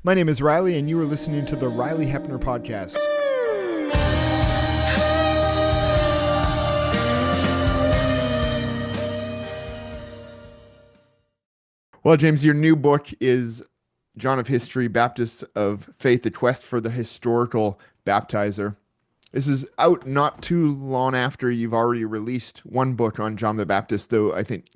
My name is Ryley, and you are listening to the Ryley Heppner podcast. Well, James, your new book is John of History, Baptist of Faith, the Quest for the Historical Baptizer. This is out not too long after you've already released one book on John the Baptist, though I think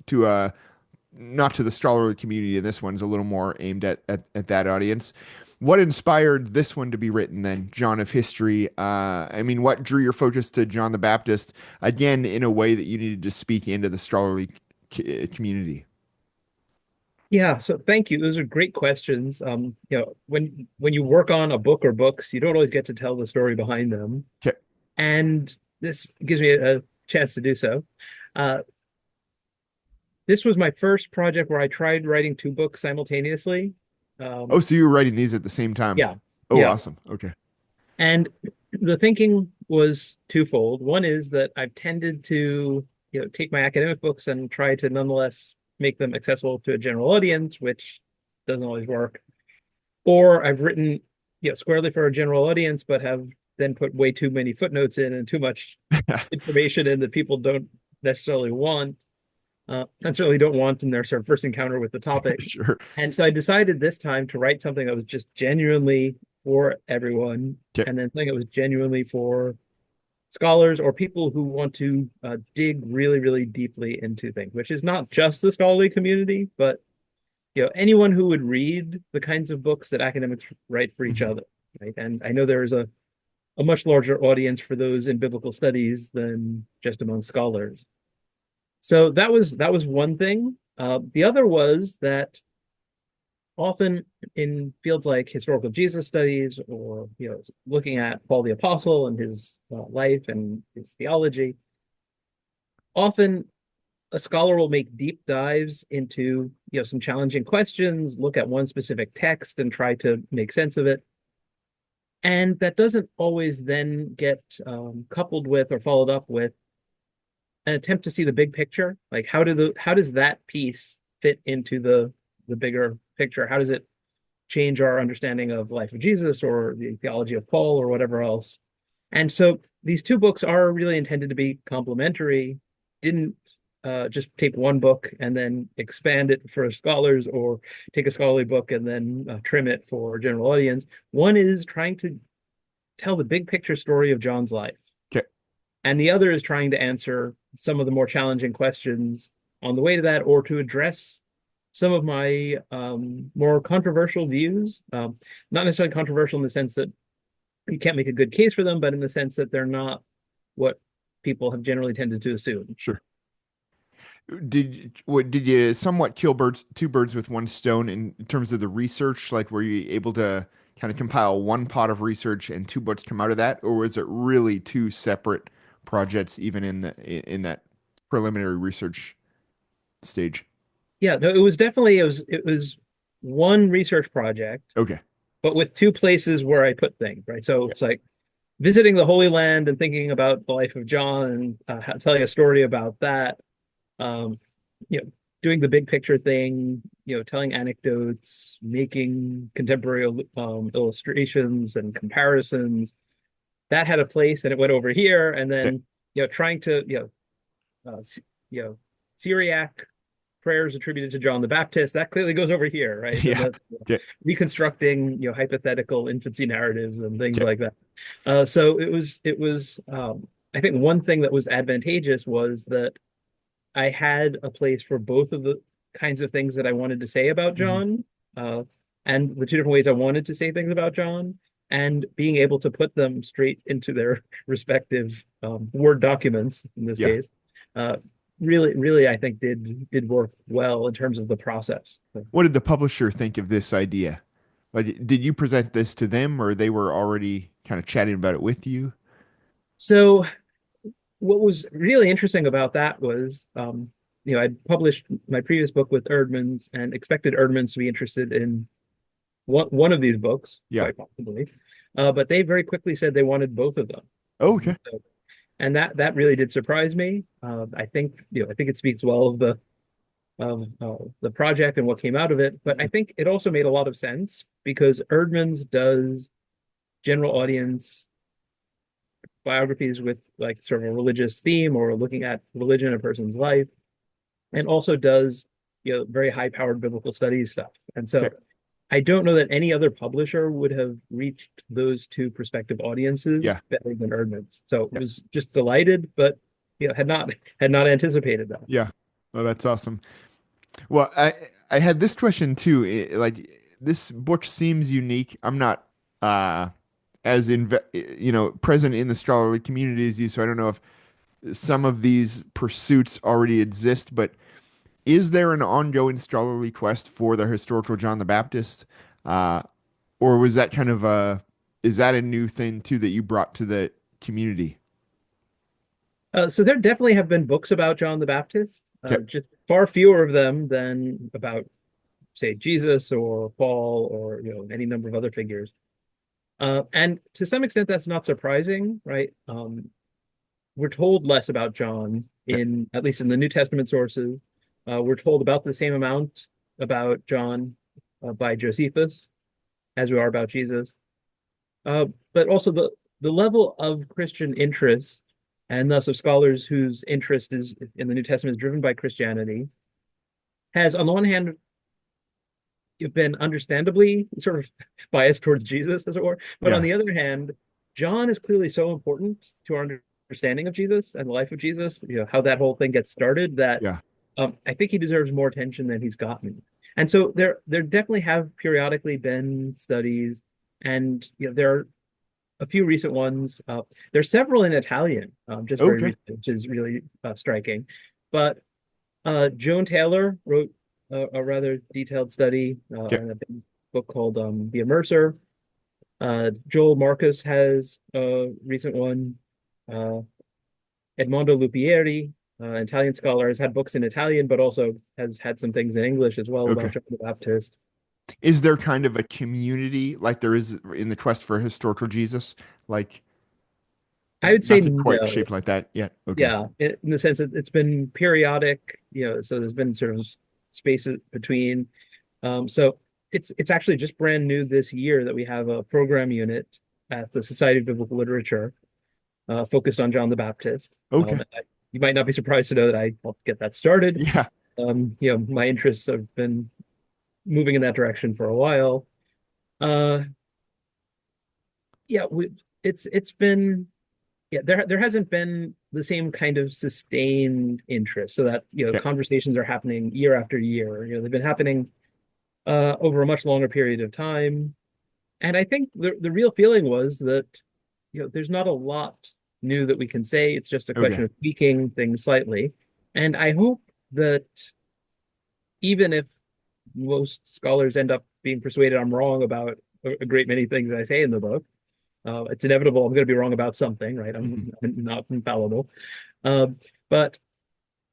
not to the scholarly community. This one's a little more aimed at that audience. What inspired this one to be written then, John of History? What drew your focus to John the Baptist, again, in a way that you needed to speak into the scholarly community? Yeah, so thank you. Those are great questions. When you work on a book or books, you don't always get to tell the story behind them, Okay. and this gives me a chance to do so. Uh, this was my first project where I tried writing two books simultaneously. Oh, Um, so you were writing these at the same time. yeah, Oh, yeah, awesome. Okay. and the thinking was twofold. One is that I've tended to, take my academic books and try to nonetheless make them accessible to a general audience, which doesn't always work. Or I've written, squarely for a general audience, but have then put way too many footnotes in and too much information in that people don't necessarily want, and certainly don't want in their sort of first encounter with the topic. Sure. And so I decided this time to write something that was just genuinely for everyone, Okay. and then something that was genuinely for scholars or people who want to dig really, really deeply into things, which is not just the scholarly community, but anyone who would read the kinds of books that academics write for each Mhm. other, right? And I know there is a much larger audience for those in biblical studies than just among scholars. So that was one thing. The other was that often in fields like historical Jesus studies, or looking at Paul the Apostle and his life and his theology, often a scholar will make deep dives into some challenging questions, look at one specific text and try to make sense of it, and that doesn't always then get coupled with or followed up with an attempt to see the big picture. Like how does that piece fit into the bigger picture? How does it change our understanding of the life of Jesus or the theology of Paul or whatever else? And so these two books are really intended to be complementary. Didn't just take one book and then expand it for scholars, or take a scholarly book and then trim it for general audience. One is trying to tell the big picture story of John's life, Okay. and the other is trying to answer some of the more challenging questions on the way to that, or to address some of my more controversial views. Not necessarily controversial in the sense that you can't make a good case for them, but in the sense that they're not what people have generally tended to assume. Sure. Did you somewhat kill two birds with one stone in terms of the research? Like, were you able to kind of compile one pot of research and two books come out of that, or was it really two separate projects, even in that preliminary research stage? Yeah, no, it was one research project, Okay. but with two places where I put things, right? So Yeah. it's like visiting the Holy Land and thinking about the life of John, and telling a story about that. Um, you know, doing the big picture thing, telling anecdotes, making contemporary illustrations and comparisons. That had a place, and it went over here, and Okay. then trying to uh, you know Syriac prayers attributed to John the Baptist, that clearly goes over here, right? And Yeah. that's Okay. reconstructing hypothetical infancy narratives and things Okay. like that. So it was I think one thing that was advantageous was that I had a place for both of the kinds of things that I wanted to say about Mhm. John, uh, and the two different ways I wanted to say things about John, and being able to put them straight into their respective Word documents in this Yeah. case. Uh, really, really, I think did work well in terms of the process. What did the publisher think of this idea? Like, did you present this to them, or they were already kind of chatting about it with you? So what was really interesting about that was, I'd published my previous book with Erdman's and expected Erdman's to be interested in one of these books, Yeah. quite possibly. But they very quickly said they wanted both of them. Oh, okay. So, and that really did surprise me. I think it speaks well of the project and what came out of it. But I think it also made a lot of sense because Erdman's does general audience biographies with like sort of a religious theme or looking at religion in a person's life, and also does very high powered biblical studies stuff. And so Okay. I don't know that any other publisher would have reached those two prospective audiences Yeah. better than Erdman's. So it Yeah. was just delighted, but had not anticipated that. Yeah. Oh, that's awesome. Well, I had this question too. Like this book seems unique. I'm not uh as present in the scholarly community as you, so I don't know if some of these pursuits already exist, but is there an ongoing scholarly quest for the historical John the Baptist? Uh, or was that kind of is that a new thing too that you brought to the community? So there definitely have been books about John the Baptist, Okay. just far fewer of them than about, say, Jesus or Paul or any number of other figures. And to some extent, that's not surprising, right? We're told less about John Okay. in at least in the New Testament sources. We're told about the same amount about John by Josephus as we are about Jesus. But also the level of Christian interest, and thus of scholars whose interest is in the New Testament is driven by Christianity, has on the one hand been understandably sort of biased towards Jesus, as it were. But on Yeah. the other hand, John is clearly so important to our understanding of Jesus and the life of Jesus, how that whole thing gets started, that Yeah. I think he deserves more attention than he's gotten. And so there definitely have periodically been studies, and there are a few recent ones. There's several in Italian, just very Okay. recent, which is really striking. But Joan Taylor wrote a rather detailed study Okay. in a big book called The Immerser. Joel Marcus has a recent one. Uh, Edmondo Lupieri, Italian scholar, has had books in Italian, but also has had some things in English as well about Okay. John the Baptist. Is there kind of a community like there is in the quest for historical Jesus? Like I would say nothing quite no. shaped like that yet. Okay. Yeah, in the sense that it's been periodic, so there's been sort of spaces between. So it's actually just brand new this year that we have a program unit at the Society of Biblical Literature focused on John the Baptist. Okay. You might not be surprised to know that I helped get that started. Yeah. My interests have been moving in that direction for a while. Uh, yeah, it's been there hasn't been the same kind of sustained interest, so that Okay. conversations are happening year after year. They've been happening over a much longer period of time, and I think the real feeling was that there's not a lot new that we can say. It's just a Okay. question of tweaking things slightly, and I hope that even if most scholars end up being persuaded I'm wrong about a great many things I say in the book. It's inevitable. I'm going to be wrong about something, right? Mhm. I'm not infallible. But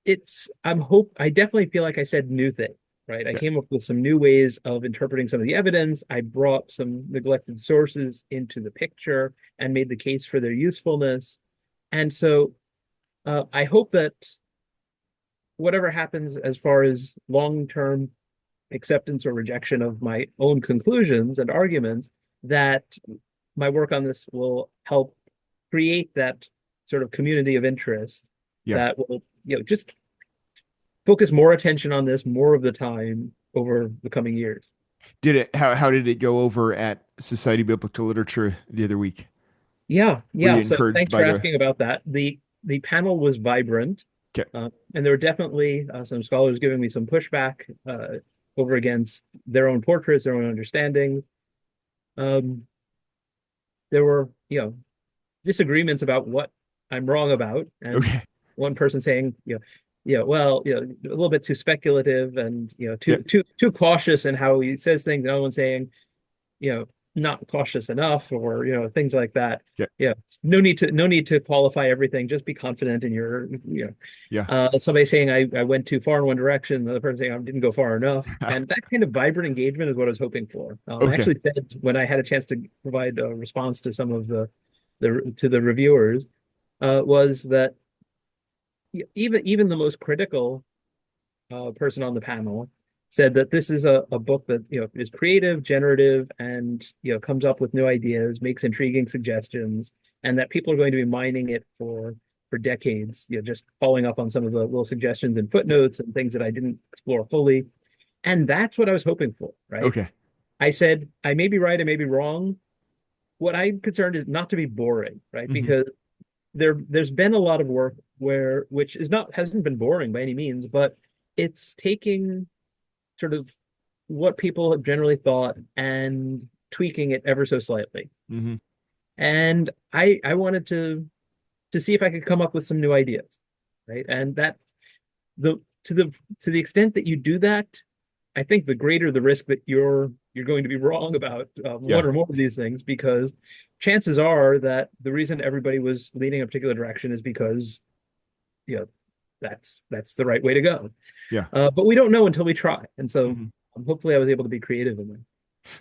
I definitely feel like I said new thing, right? I Okay. came up with some new ways of interpreting some of the evidence. I brought some neglected sources into the picture and made the case for their usefulness. And so I hope that whatever happens as far as long-term acceptance or rejection of my own conclusions and arguments, that my work on this will help create that sort of community of interest Yeah. that will, just focus more attention on this more of the time over the coming years. How did it go over at Society of Biblical Literature the other week? Yeah, Were yeah. you So encouraged thanks by for the asking about that. The panel was vibrant, Okay. and there were definitely some scholars giving me some pushback over against their own portraits, their own understandings. Um, there were, disagreements about what I'm wrong about, and Okay. one person saying, well, a little bit too speculative and Yeah. too cautious in how he says things. No one saying, you know, not cautious enough, or things like that. Yeah. Yeah, no need to qualify everything. Just be confident in your, Yeah. somebody saying I went too far in one direction, another person saying I didn't go far enough, and that kind of vibrant engagement is what I was hoping for. I Okay. actually said when I had a chance to provide a response to some of the reviewers, was that even the most critical person on the panel, said that this is a book that is creative, generative, and comes up with new ideas, makes intriguing suggestions, and that people are going to be mining it for decades, just following up on some of the little suggestions and footnotes and things that I didn't explore fully. And that's what I was hoping for, right? Okay. I said, I may be right, I may be wrong. What I'm concerned is not to be boring, right? Hmm. Because there's been a lot of work which is not hasn't been boring by any means, but it's taking sort of what people have generally thought and tweaking it ever so slightly. Hmm. And I wanted to see if I could come up with some new ideas, right? And that the to the extent that you do that, I think the greater the risk that you're going to be wrong about one Yeah. or more of these things, because chances are that the reason everybody was leaning a particular direction is because you know that's the right way to go. Yeah. But we don't know until we try, and so Hmm. hopefully I was able to be creative in there.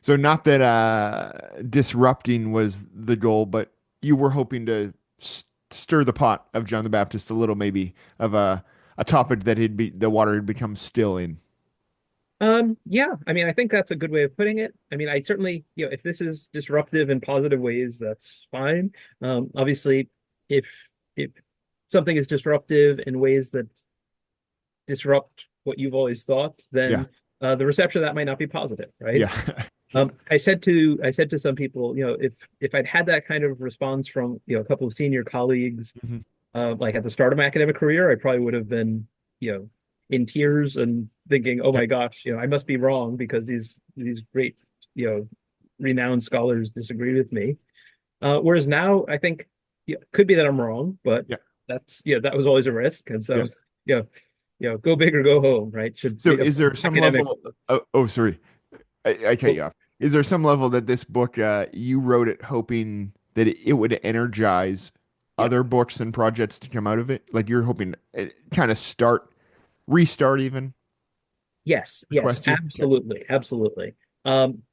So not that disrupting was the goal, but you were hoping to stir the pot of John the Baptist a little, maybe of a topic that the water had become still in. Yeah, I mean, I think that's a good way of putting it. I mean, I certainly, if this is disruptive in positive ways, that's fine. Obviously, if something is disruptive in ways that disrupt what you've always thought, Yeah. then the reception of that might not be positive, right? Yeah. I said to some people, if I'd had that kind of response from a couple of senior colleagues, Hmm. like at the start of my academic career, I probably would have been, in tears and thinking, "Oh Yeah. my gosh, I must be wrong because these great, renowned scholars disagree with me." Whereas now, I think, could be that I'm wrong, but Yeah. that was always a risk, and Yeah. so, go big or go home, right? Should So be is there some academic. level oh, sorry. I cut Well, you off. Is there some level that this book you wrote it hoping that it would energize yeah. other books and projects to come out of it? Like you're hoping it kind of restart even Yes, the yes, quest here? Okay. absolutely, absolutely. Um,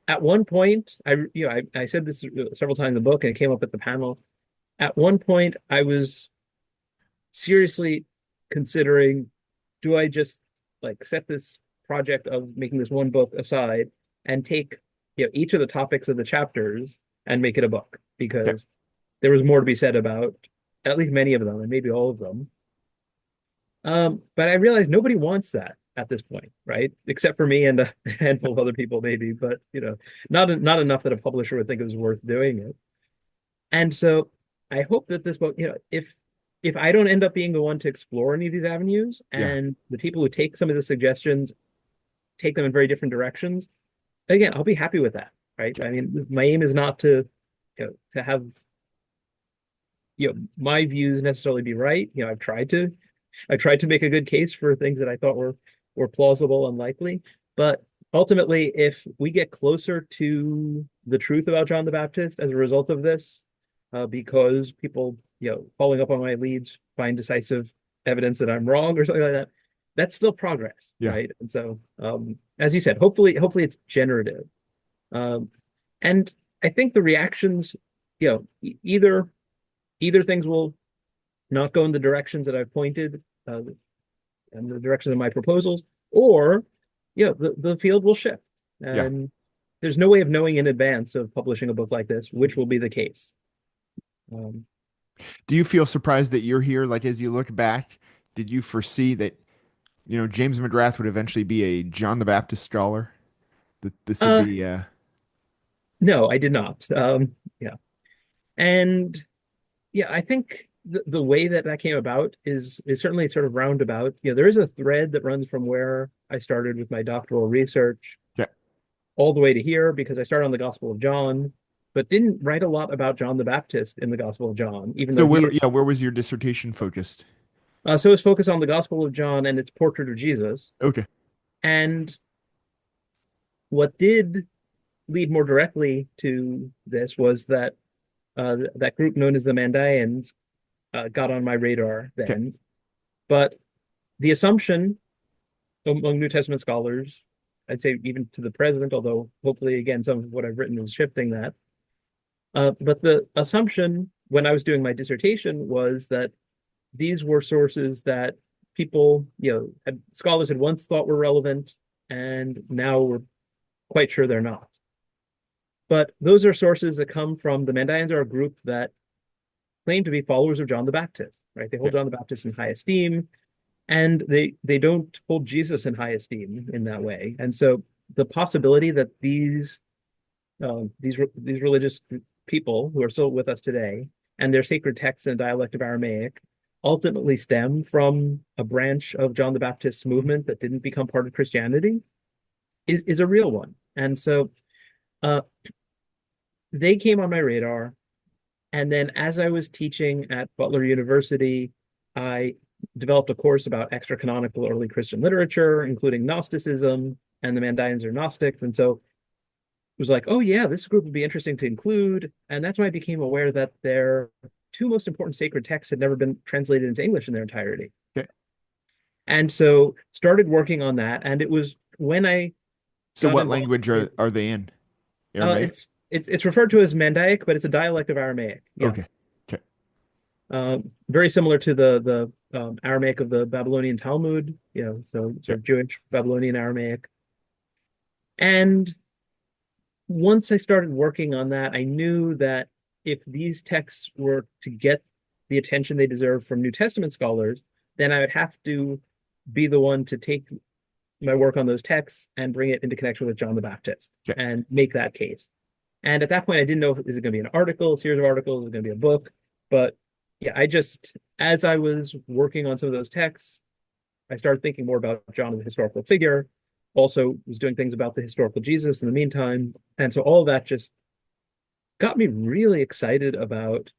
at one point, I said this several times in the book, and it came up at the panel. At one point, I was seriously considering, do I just like set this project of making this one book aside and take each of the topics of the chapters and make it a book, Okay. because there was more to be said about at least many of them and maybe all of them. But I realized nobody wants that at this point, right? Except for me and a handful of other people, maybe, but not enough that a publisher would think it was worth doing it. And so I hope that this book, if I don't end up being the one to explore any of these avenues, Yeah. and the people who take some of the suggestions take them in very different directions, again, I'll be happy with that, right? Okay. I mean, my aim is not to have my views necessarily be right. I tried to make a good case for things that I thought were plausible and likely. But ultimately, if we get closer to the truth about John the Baptist as a result of this, because people, following up on my leads, find decisive evidence that I'm wrong or something like that, that's still progress, Yeah. right? And so, as you said, hopefully it's generative. Um, and I think the reactions, either things will not go in the directions that I've pointed, and the directions of my proposals, or the field will shift. Yeah. And there's no way of knowing in advance of publishing a book like this which will be the case. Um, Do you feel surprised that you're here? Like as you look back, did you foresee that, James McGrath would eventually be a John the Baptist scholar? That this would uh, be no, I did not. Yeah, and yeah, I think the way that came about is certainly sort of roundabout. There is a thread that runs from where I started with my doctoral research yeah. all the way to here, because I started on the Gospel of John, but didn't write a lot about John the Baptist in the Gospel of John, even So though where he. yeah, where was your dissertation focused? So it's focused on the Gospel of John and its portrait of Jesus. Okay. And what did lead more directly to this was that that group known as the Mandaeans got on my radar Okay. then. But the assumption among New Testament scholars, I'd say even to the present, although hopefully, again, some of what I've written is shifting that. But the assumption when I was doing my dissertation was that these were sources that people, scholars had once thought were relevant, and now we're quite sure they're not. But those are sources that come from the Mandaeans are a group that claim to be followers of John the Baptist, right? They hold Okay. John the Baptist in high esteem, and they don't hold Jesus in high esteem in that way. And so the possibility that these religious people who are still with us today and their sacred texts in a dialect of Aramaic ultimately stem from a branch of John the Baptist's movement that didn't become part of Christianity is a real one. And so uh, they came on my radar. And then as I was teaching at Butler University, I developed a course about extra-canonical early Christian literature, including Gnosticism, and the Mandaeans are Gnostics. And so it was like, oh yeah, this group would be interesting to include. And that's when I became aware that their two most important sacred texts had never been translated into English in their entirety. Okay. And so started working on that. And it was when I So got what involved language in, are they in? Aramaic? it's referred to as Mandaic, but it's a dialect of Aramaic. Yeah. Okay. Okay. Very similar to the Aramaic of the Babylonian Talmud, so Yeah. sort of Jewish Babylonian Aramaic. And once I started working on that, I knew that if these texts were to get the attention they deserve from New Testament scholars, then I would have to be the one to take my work on those texts and bring it into connection with John the Baptist Okay. and make that case. And at that point, I didn't know, is it going to be an article, a series of articles, is it going to be a book? But yeah, as I was working on some of those texts, I started thinking more about John as a historical figure. Also was doing things about the historical Jesus in the meantime. And so all of that just got me really excited about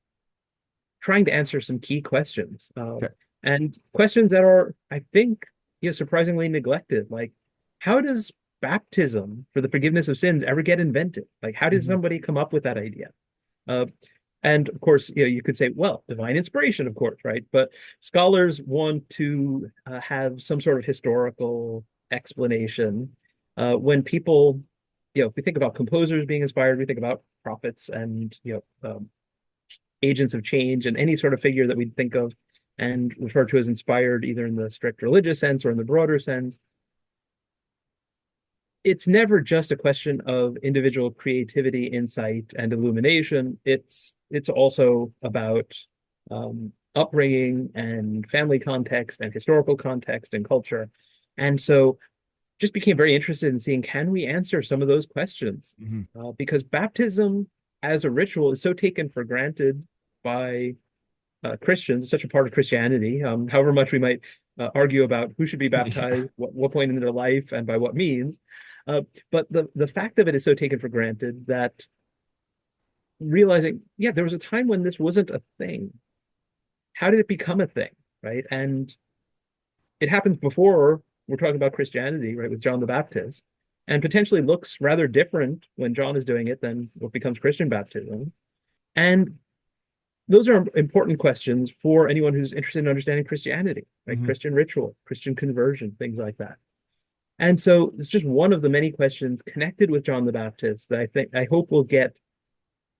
trying to answer some key questions. Okay. And questions that are, I think, surprisingly neglected. Like, how does baptism for the forgiveness of sins ever get invented? Like, how did Mhm. somebody come up with that idea? Uh, and of course, you could say, well, divine inspiration, of course, right? But scholars want to have some sort of historical explanation. When people, if we think about composers being inspired, we think about prophets and agents of change and any sort of figure that we think of and refer to as inspired, either in the strict religious sense or in the broader sense. It's never just a question of individual creativity, insight, and illumination. It's also about upbringing and family context and historical context and culture. And so just became very interested in seeing, can we answer some of those questions? Mhm. Because baptism as a ritual is so taken for granted by Christians, such a part of Christianity, however much we might argue about who should be Yeah. baptized, what point in their life, and by what means. But the fact of it is so taken for granted that realizing, yeah, there was a time when this wasn't a thing. How did it become a thing, right? And it happens before we're talking about Christianity, right, with John the Baptist, and potentially looks rather different when John is doing it than what becomes Christian baptism. And those are important questions for anyone who's interested in understanding Christianity, right? Mhm. Christian ritual, Christian conversion, things like that. And so it's just one of the many questions connected with John the Baptist that I hope will get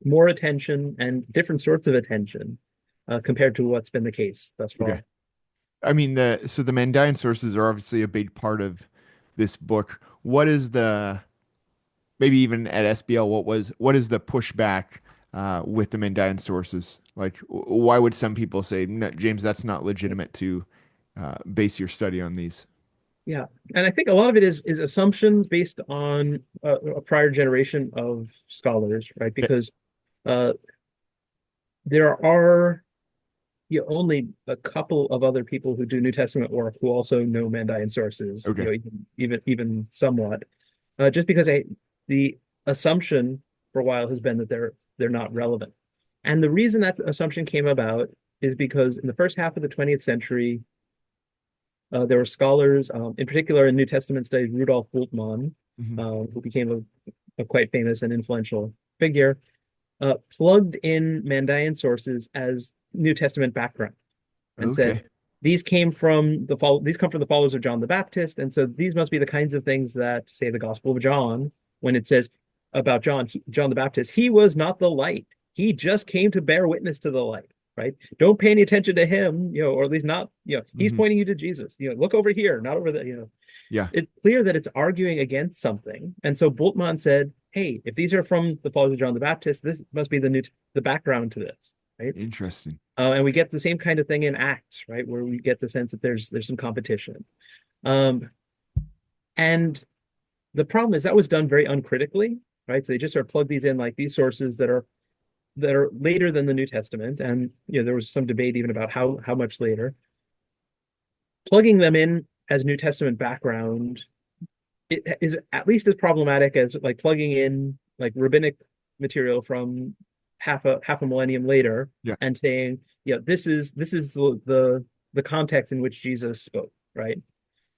more attention and different sorts of attention compared to what's been the case thus Okay. far. I mean, the Mandaean sources are obviously a big part of this book. What is the maybe even at SBL, what is the pushback with the Mandaean sources? Like, why would some people say, no, James, that's not legitimate to base your study on these? Yeah, and I think a lot of it is assumptions based on a prior generation of scholars, right? Okay. Because uh, there are only a couple of other people who do New Testament work who also know Mandaean sources, Okay. even somewhat. Just because the assumption for a while has been that they're not relevant, and the reason that assumption came about is because in the first half of the 20th century, there were scholars, in particular in New Testament studies, Rudolf Bultmann, Mhm. who became a quite famous and influential figure, plugged in Mandaean sources as New Testament background and said Okay. these come from the followers of John the Baptist, and so these must be the kinds of things that, say, the Gospel of John, when it says about John the Baptist, he was not the light, he just came to bear witness to the light. right? Don't pay any attention to him, or at least not, he's Hmm. pointing you to Jesus. Look over here, not over there. Yeah. It's clear that it's arguing against something. And so Bultmann said, hey, if these are from the followers of John the Baptist, this must be the background to this, right? Interesting. And we get the same kind of thing in Acts, right, where we get the sense that there's some competition. Um, and the problem is that was done very uncritically, right? So they just sort of plug these in like these sources that are later than the New Testament, and there was some debate even about how much later. Plugging them in as New Testament background, it is at least as problematic as like plugging in like rabbinic material from half a millennium later Yeah. and saying, this is the context in which Jesus spoke, right?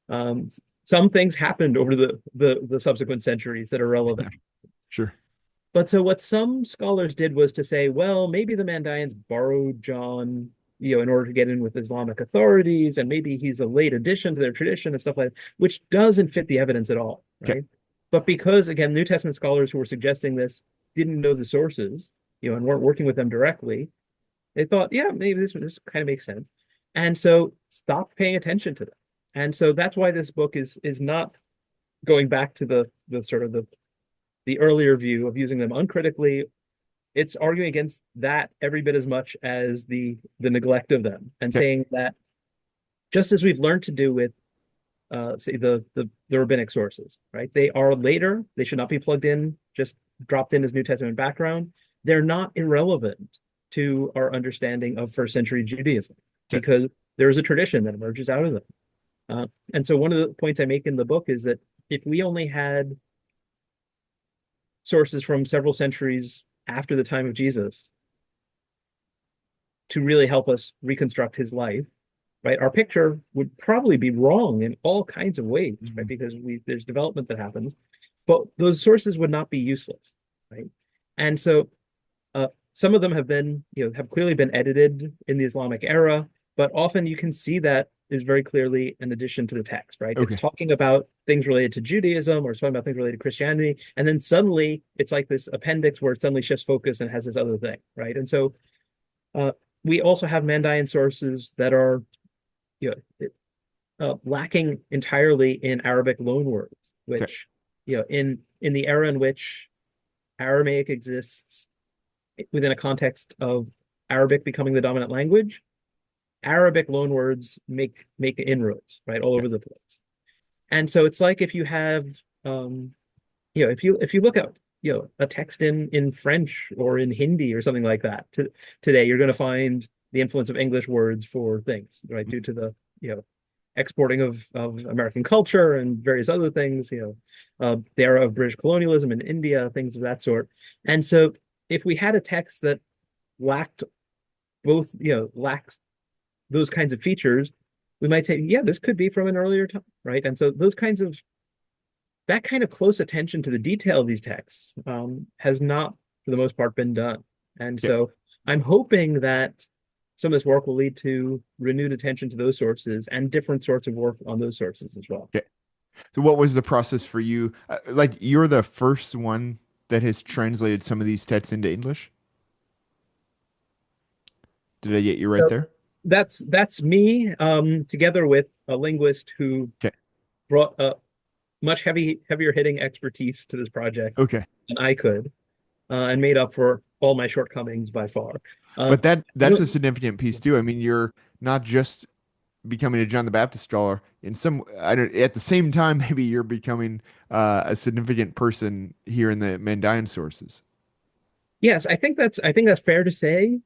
Um, some things happened over the subsequent centuries that are relevant. Sure. But so what some scholars did was to say, well, maybe the Mandaeans borrowed John, in order to get in with Islamic authorities, and maybe he's a late addition to their tradition and stuff like that, which doesn't fit the evidence at all, Okay. right? But because, again, New Testament scholars who were suggesting this didn't know the sources, and weren't working with them directly, they thought, yeah, maybe this kind of makes sense. And so stopped paying attention to them. And so that's why this book is not going back to the sort of the earlier view of using them uncritically. It's arguing against that every bit as much as the neglect of them, and Okay. saying that just as we've learned to do with say the rabbinic sources, right? They are later, they should not be plugged in, just dropped in as New Testament background. They're not irrelevant to our understanding of first century Judaism, Okay. because there is a tradition that emerges out of them. And so one of the points I make in the book is that if we only had sources from several centuries after the time of Jesus to really help us reconstruct his life, right, our picture would probably be wrong in all kinds of ways, right? Mhm. Because there's development that happens, but those sources would not be useless, right? And so some of them have clearly been edited in the Islamic era, but often you can see that is very clearly an addition to the text, right? It's Okay. talking about things related to Judaism, or it's talking about things related to Christianity, and then suddenly it's like this appendix where it suddenly shifts focus and has this other thing, right? And so uh, we also have Mandaean sources that are you lacking entirely in Arabic loanwords, Okay. which in the era in which Aramaic exists within a context of Arabic becoming the dominant language, Arabic loanwords make inroads right all Okay. over the place. And so it's like if you have if you look at a text in French or in Hindi or something like that today, you're going to find the influence of English words for things, right? Due to the exporting of American culture and various other things, the era of British colonialism in India, things of that sort. And so if we had a text that lacked lacks those kinds of features, we might say, yeah, this could be from an earlier time, right? And so that kind of close attention to the detail of these texts has not, for the most part, been done. And Okay. so I'm hoping that some of this work will lead to renewed attention to those sources and different sorts of work on those sources as well. Okay. So what was the process for you? Like you're the first one that has translated some of these texts into English. Did I get you right So there? that's me, together with a linguist who Okay. brought a much heavier hitting expertise to this project Okay. than I could, and made up for all my shortcomings by far. Uh, But I that's a don't, significant piece too. I mean, you're not just becoming a John the Baptist scholar. In some, I don't. At the same time, maybe you're becoming a significant person here in the Mandaean sources. yes, I think that's fair to say.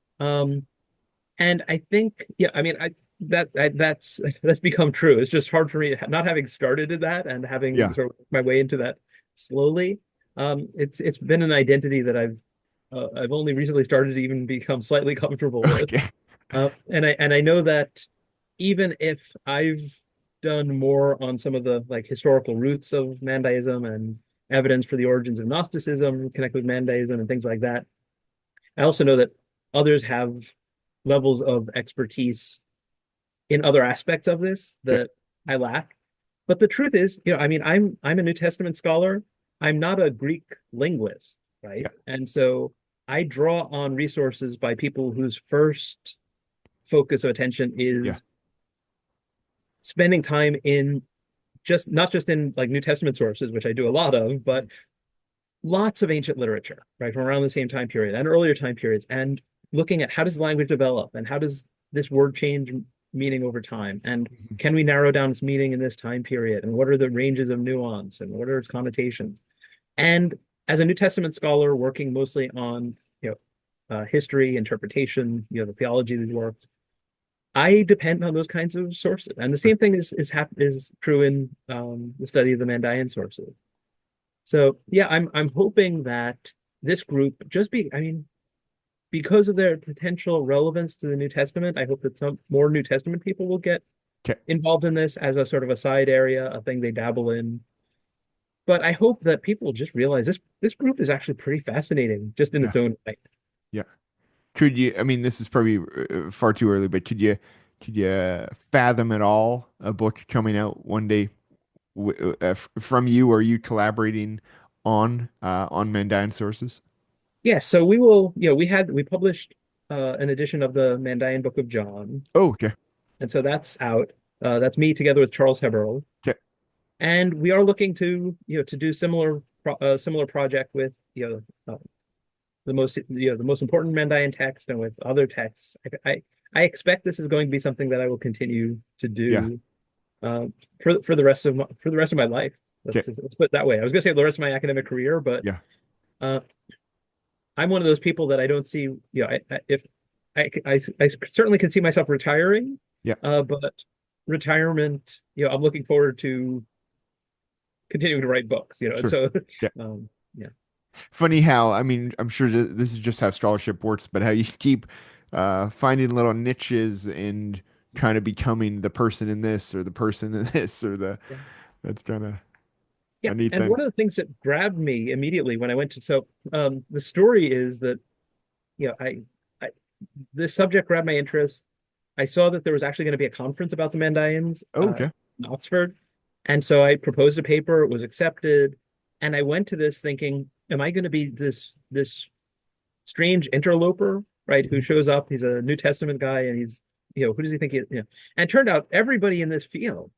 And I think, yeah, I mean, that's become true. It's just hard for me not having started in that and having Yeah. sort of worked my way into that slowly. It's been an identity that I've only recently started to even become slightly comfortable with. Okay. And I know that even if I've done more on some of the like historical roots of Mandaeism and evidence for the origins of Gnosticism connected with Mandaeism and things like that, I also know that others have levels of expertise in other aspects of this Okay. that I lack. But the truth is, I mean, I'm a New Testament scholar. I'm not a Greek linguist, right? Yeah. And so I draw on resources by people whose first focus of attention Yeah. is spending time in just not just in like New Testament sources, which I do a lot of, but lots of ancient literature, right, from around the same time period and earlier time periods, and looking at how does language develop and how does this word change meaning over time, and Mhm. can we narrow down its meaning in this time period, and what are the ranges of nuance and what are its connotations. And as a New Testament scholar working mostly on history, interpretation, the theology of these works, I depend on those kinds of sources. And the same thing is true in the study of the Mandaean sources. So yeah, I'm hoping that this group I mean, because of their potential relevance to the New Testament, I hope that some more New Testament people will get Okay. involved in this as a sort of a side area, a thing they dabble in. But I hope that people just realize this group is actually pretty fascinating just in Yeah. its own right. Yeah. Could you, I mean, this is probably far too early, but could you fathom at all a book coming out one day from you or you collaborating on Mandaean sources? Yeah, so we published an edition of the Mandaean Book of John, Oh, okay. and so that's out. That's me together with Charles Heberl, Okay. and we are looking to do similar project with the most important Mandaean text and with other texts. I expect this is going to be something that I will continue to Yeah. do for the rest of my life. Okay. Let's put it that way. I was going to say the rest of my academic career, but Yeah. uh, I'm one of those people that I don't see. If I certainly can see myself retiring, Yeah. but retirement, I'm looking forward to continuing to write books. And Sure. so, Yeah. yeah, Funny how, I mean, I'm sure this is just how scholarship works, but how you keep finding little niches and kind of becoming the person in this or the person in this or yeah. that's kind of Yeah, a neat and thing. one of the things that grabbed me immediately when I went to the story is that I this subject grabbed my interest. I saw that there was actually going to be a conference about the Mandaeans Oh, okay. in Oxford, and so I proposed a paper. It was accepted, and I went to this thinking, "Am I going to be this strange interloper, right? Who Mhm. shows up? He's a New Testament guy, and who does he think he is? And it turned out everybody in this field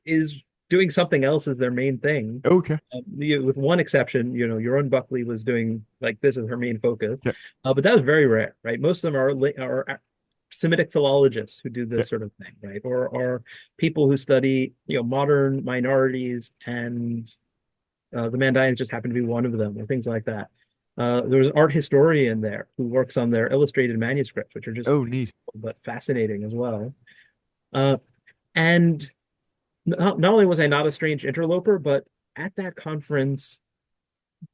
is doing something else as their main thing. Okay. With one exception, your own Buckley was doing like this as her main focus, Okay. but that was very rare, right? Most of them are Semitic philologists who do Okay. this sort of thing, right? Or are people who study, modern minorities, and the Mandaeans just happen to be one of them, or things like that. There was an art historian there who works on their illustrated manuscripts, which are just Oh, neat. but fascinating as well. Uh, and not only was I not a strange interloper, but at that conference,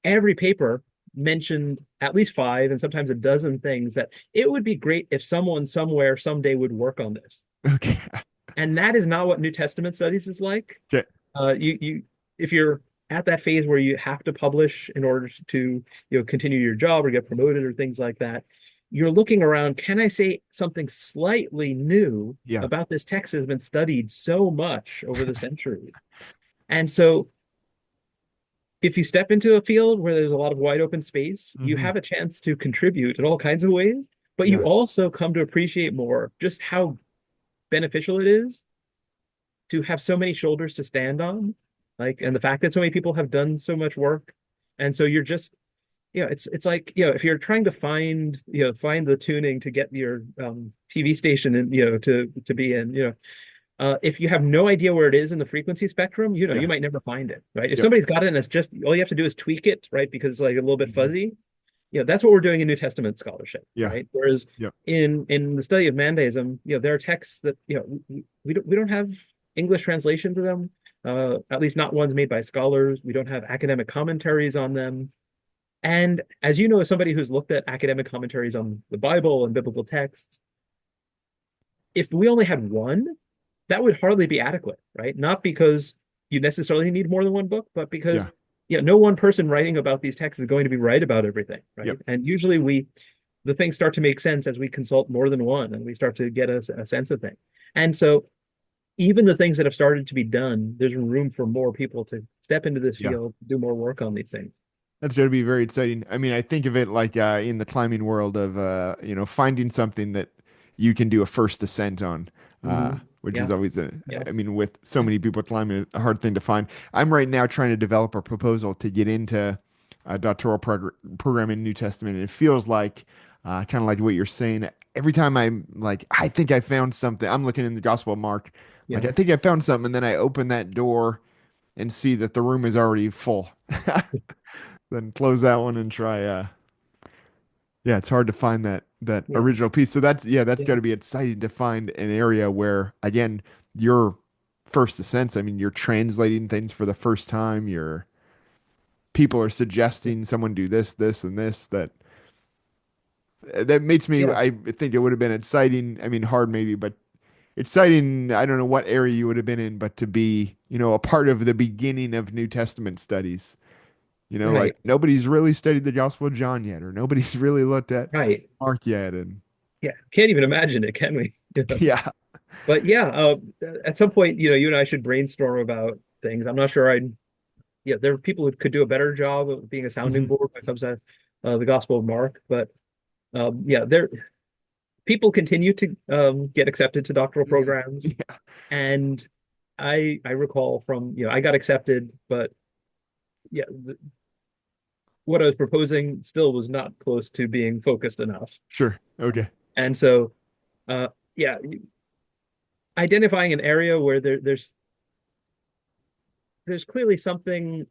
every paper mentioned at least five and sometimes a dozen things that it would be great if someone somewhere someday would work on this. Okay. And that is not what New Testament studies is like. Okay. You if you're at that phase where you have to publish in order to continue your job or get promoted or things like that, you're looking around. Can I say something slightly new Yeah. about this text that has been studied so much over the centuries? And so if you step into a field where there's a lot of wide open space, you Hmm. have a chance to contribute in all kinds of ways, but you Yeah. also come to appreciate more just how beneficial it is to have so many shoulders to stand on, and the fact that so many people have done so much work. And so you're just, it's like, if you're trying to find the tuning to get your TV station and, to be in, if you have no idea where it is in the frequency spectrum, you Yeah. might never find it, right? If Yep. somebody's got it and it's just all you have to do is tweak it, right? Because it's like a little bit Hmm. fuzzy. That's what we're doing in New Testament scholarship, Yeah. right? Whereas Yep. in the study of Mandaeism, there are texts that we don't have English translations of them, at least not ones made by scholars. We don't have academic commentaries on them. And as you know, as somebody who's looked at academic commentaries on the Bible and biblical texts, if we only had one, that would hardly be adequate, right? Not because you necessarily need more than one book, but because Yeah. no one person writing about these texts is going to be right about everything, right? Yep. And usually the things start to make sense as we consult more than one and we start to get a sense of things. And so even the things that have started to be done, there's room for more people to step into this Yeah. field, do more work on these things. That's going to be very exciting. I mean, I think of it like in the climbing world of finding something that you can do a first ascent on, which is Yeah, always yeah, I mean, with so many people climbing, a hard thing to find. I'm right now trying to develop a proposal to get into a doctoral program in New Testament, and it feels like kind of like what you're saying. Every time I'm like, I think I found something. I'm looking in the Gospel of Mark, like yeah, I think I found something, and then I open that door and see that the room is already full. Then close that one and try yeah, it's hard to find that yeah, original piece. So that's yeah, got to be exciting to find an area where again, your first ascents, I mean, you're translating things for the first time, you're people are suggesting someone do this, this and this that makes me yeah. I think it would have been exciting. I mean, hard maybe, but exciting. I don't know what area you would have been in, but to be, a part of the beginning of New Testament studies. Like Right, nobody's really studied the Gospel of John yet, or nobody's really looked at right. Mark yet. And Yeah, can't even imagine it, can we? yeah, But yeah, at some point, you and I should brainstorm about things. I'm not sure I'd, yeah, there are people who could do a better job of being a sounding mhm, board when it comes to the Gospel of Mark. But yeah, there people continue to get accepted to doctoral mhm, programs, yeah, and I recall from I got accepted, but yeah, what I was proposing still was not close to being focused enough. sure, okay, And so yeah, identifying an area where there's clearly something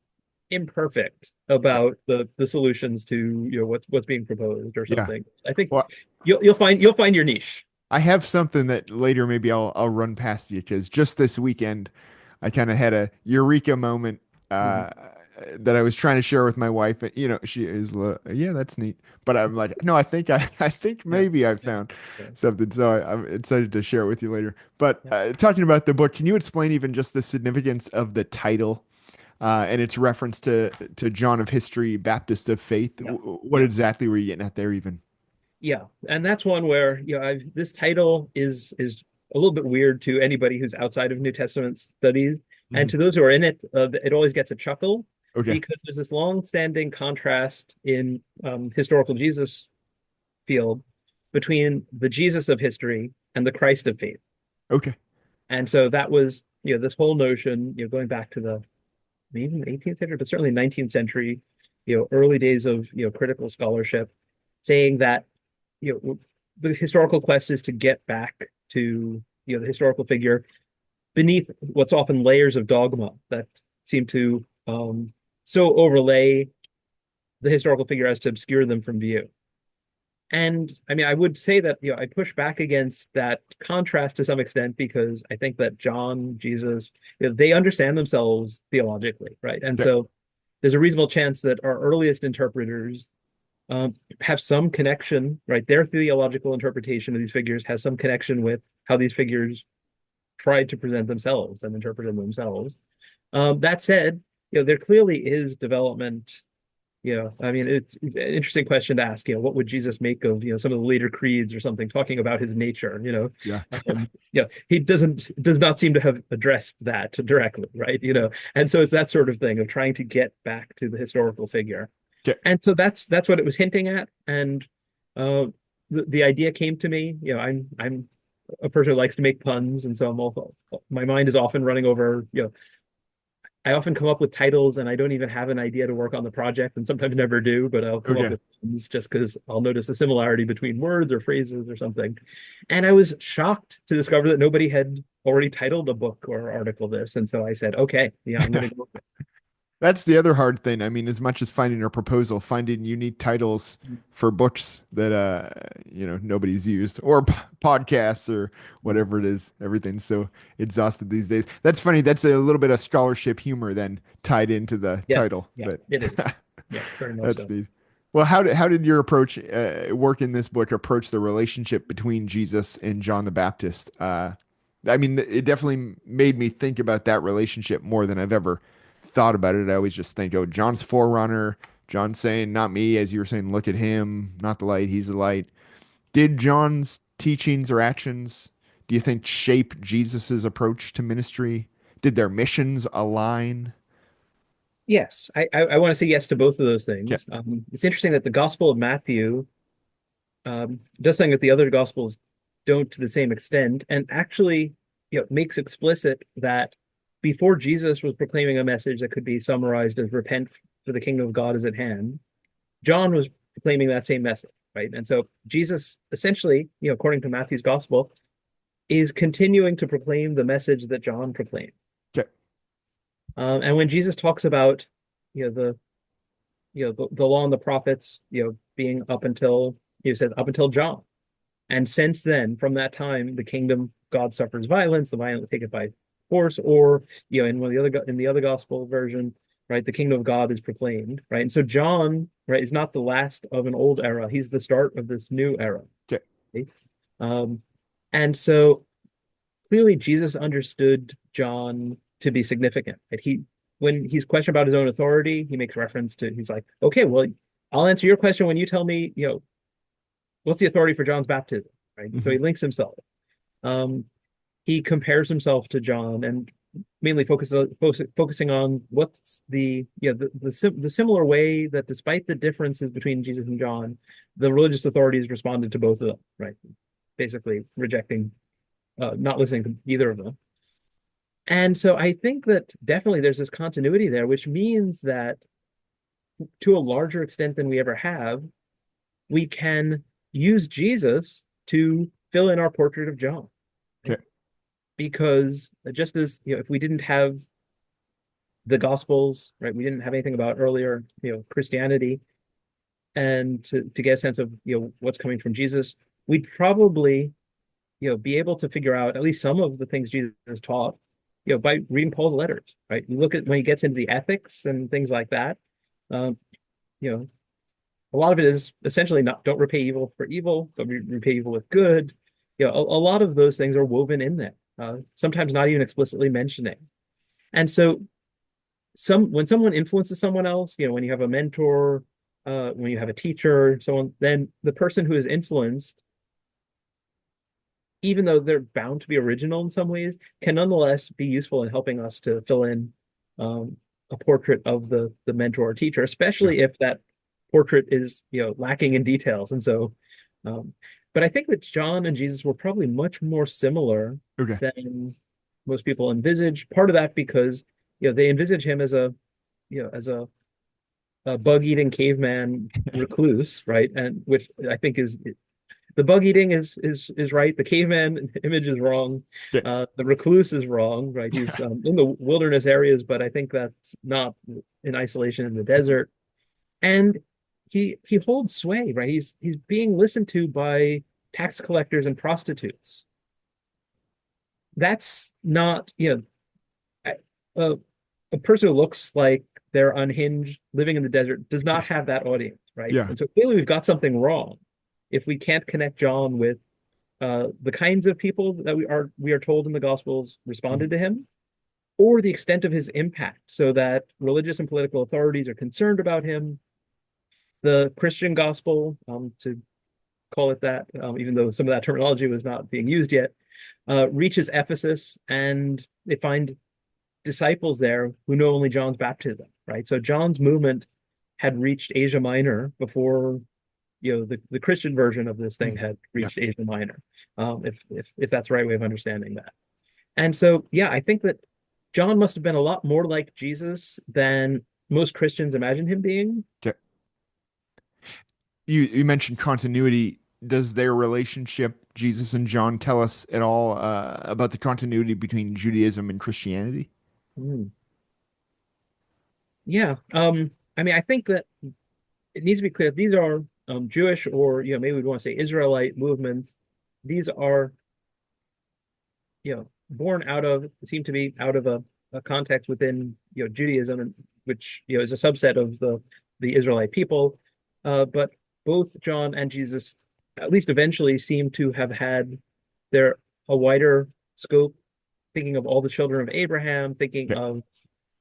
imperfect yeah, about the solutions to what's being proposed or yeah. something. I think Well, you'll find your niche. I have something that later maybe I'll run past you because just this weekend I kind of had a eureka moment Mhm. uh, that I was trying to share with my wife. She is yeah, that's neat. But I'm like, no, I think I think Yeah, maybe I yeah, found yeah, something. So I'm excited to share it with you later. But yeah, talking about the book, can you explain even just the significance of the title and its reference to John of History, Baptist of Faith? yeah, What yeah. exactly were you getting at there even? Yeah, and that's one where this title is a little bit weird to anybody who's outside of New Testament studies, and Mhm. to those who are in it, it always gets a chuckle Okay. because there's this long-standing contrast in historical Jesus field between the Jesus of history and the Christ of faith. Okay. And so that was, this whole notion, going back to the maybe 18th century, but certainly 19th century, early days of, critical scholarship, saying that, the historical quest is to get back to, the historical figure beneath what's often layers of dogma that seem to so overlay the historical figure as to obscure them from view. And I mean, I would say that, I push back against that contrast to some extent because I think that John, Jesus, they understand themselves theologically, right? And Okay. so there's a reasonable chance that our earliest interpreters have some connection, right? Their theological interpretation of these figures has some connection with how these figures tried to present themselves and interpret themselves. That said, there clearly is development. I mean, it's an interesting question to ask. What would Jesus make of some of the later creeds or something talking about his nature? Yeah. He does not seem to have addressed that directly, right? And so it's that sort of thing of trying to get back to the historical figure. Okay. And so that's what it was hinting at. And uh, the idea came to me. I'm a person who likes to make puns, and so my mind is often running over. I often come up with titles and I don't even have an idea to work on the project and sometimes never do, but I'll come up Okay. with things just because I'll notice a similarity between words or phrases or something. And I was shocked to discover that nobody had already titled a book or article this. And so I said, okay, yeah, I'm going to go. That's the other hard thing. I mean, as much as finding a proposal, finding unique titles for books that nobody's used or podcasts or whatever it is. Everything's so exhausted these days. That's funny. That's a little bit of scholarship humor then tied into the Yeah, title, yeah, but it is. Yeah, very much that's so. neat. Well, how did your approach work in this book approach the relationship between Jesus and John the Baptist? I mean, it definitely made me think about that relationship more than I've ever thought about it. I always just think, oh, John's forerunner. John saying, not me, as you were saying, look at him, not the light, he's the light. Did John's teachings or actions, do you think, shape Jesus's approach to ministry? Did their missions align? Yes, I want to say yes to both of those Okay. things. It's interesting that the Gospel of Matthew does something that the other Gospels don't to the same extent, and actually, makes explicit that before Jesus was proclaiming a message that could be summarized as "Repent, for the kingdom of God is at hand," John was proclaiming that same message, right? And so Jesus, essentially, according to Matthew's Gospel, is continuing to proclaim the message that John proclaimed. Okay. And when Jesus talks about, the the law and the prophets, being up until he says up until John, and since then, from that time, the kingdom God suffers violence, the violent take it by force, or in one of the other in the other gospel version, right, the kingdom of God is proclaimed, right, and so John, right, is not the last of an old era; he's the start of this new era. Okay. Okay? Um, and so clearly Jesus understood John to be significant. That when he's questioned about his own authority, he makes reference to, he's like, okay, well, I'll answer your question when you tell me, what's the authority for John's baptism, right? So Hmm. he links himself. Um, he compares himself to John and mainly focusing on what's the similar way that despite the differences between Jesus and John, the religious authorities responded to both of them, right? Basically rejecting, not listening to either of them. And so I think that definitely there's this continuity there, which means that to a larger extent than we ever have, we can use Jesus to fill in our portrait of John. Right? Okay. Because just as, if we didn't have the Gospels, right, we didn't have anything about earlier, Christianity, and to get a sense of, what's coming from Jesus, we'd probably, be able to figure out at least some of the things Jesus taught, by reading Paul's letters, right? You look at when he gets into the ethics and things like that, um, you know, a lot of it is essentially not don't repay evil for evil, but repay evil with good. A lot of those things are woven in there, sometimes not even explicitly mentioning. And so when someone influences someone else, when you have a mentor, when you have a teacher, someone, then the person who is influenced, even though they're bound to be original in some ways, can nonetheless be useful in helping us to fill in, a portrait of the mentor or teacher, Yeah. especially if that portrait is lacking in details. And so, um, but I think that John and Jesus were probably much more similar Okay. than most people envisage. Part of that because they envisage him as a bug eating caveman recluse, right? And which I think is the bug eating is right. The caveman image is wrong. Okay. The recluse is wrong, right? He's in the wilderness areas, but I think that's not in isolation in the desert. And he holds sway, right? He's being listened to by tax collectors and prostitutes. That's not, a, a person who looks like they're unhinged, living in the desert, does not have that audience, right? Yeah. And so clearly we've got something wrong if we can't connect John with, the kinds of people that we are told in the Gospels Mhm. responded to him, or the extent of his impact, so that religious and political authorities are concerned about him. The Christian gospel, to call it that, even though some of that terminology was not being used yet, reaches Ephesus, and they find disciples there who know only John's baptism, right? So John's movement had reached Asia Minor before the Christian version of this thing Mhm. had Yeah. reached Asia Minor, if that's the right way of understanding that. And so, yeah, I think that John must have been a lot more like Jesus than most Christians imagine him being. Okay. You mentioned continuity. Does their relationship, Jesus and John, tell us at all about the continuity between Judaism and Christianity? Hmm. Yeah. I mean, I think that it needs to be clear these are, Jewish, or maybe we'd want to say Israelite movements. These are born out of, seem to be out of a context within Judaism, and which is a subset of the Israelite people. But both John and Jesus, at least eventually, seem to have had their a wider scope, thinking of all the children of Abraham, thinking Okay.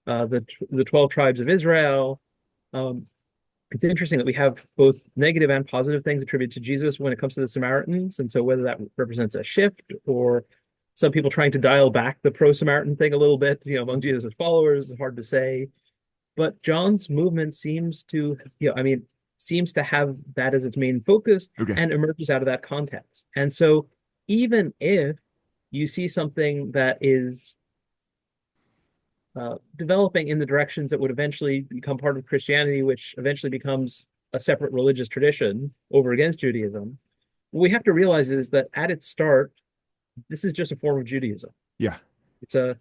of, the 12 tribes of Israel. Um, it's interesting that we have both negative and positive things attributed to Jesus when it comes to the Samaritans. And so whether that represents a shift, or some people trying to dial back the pro-Samaritan thing a little bit, among Jesus' followers, is hard to say. but John's movement seems to, I mean, seems to have that as its main focus Okay. and emerges out of that context. And so even if you see something that is developing in the directions that would eventually become part of Christianity, which eventually becomes a separate religious tradition over against Judaism, what we have to realize is that at its start, this is just a form of Judaism. Yeah. It's a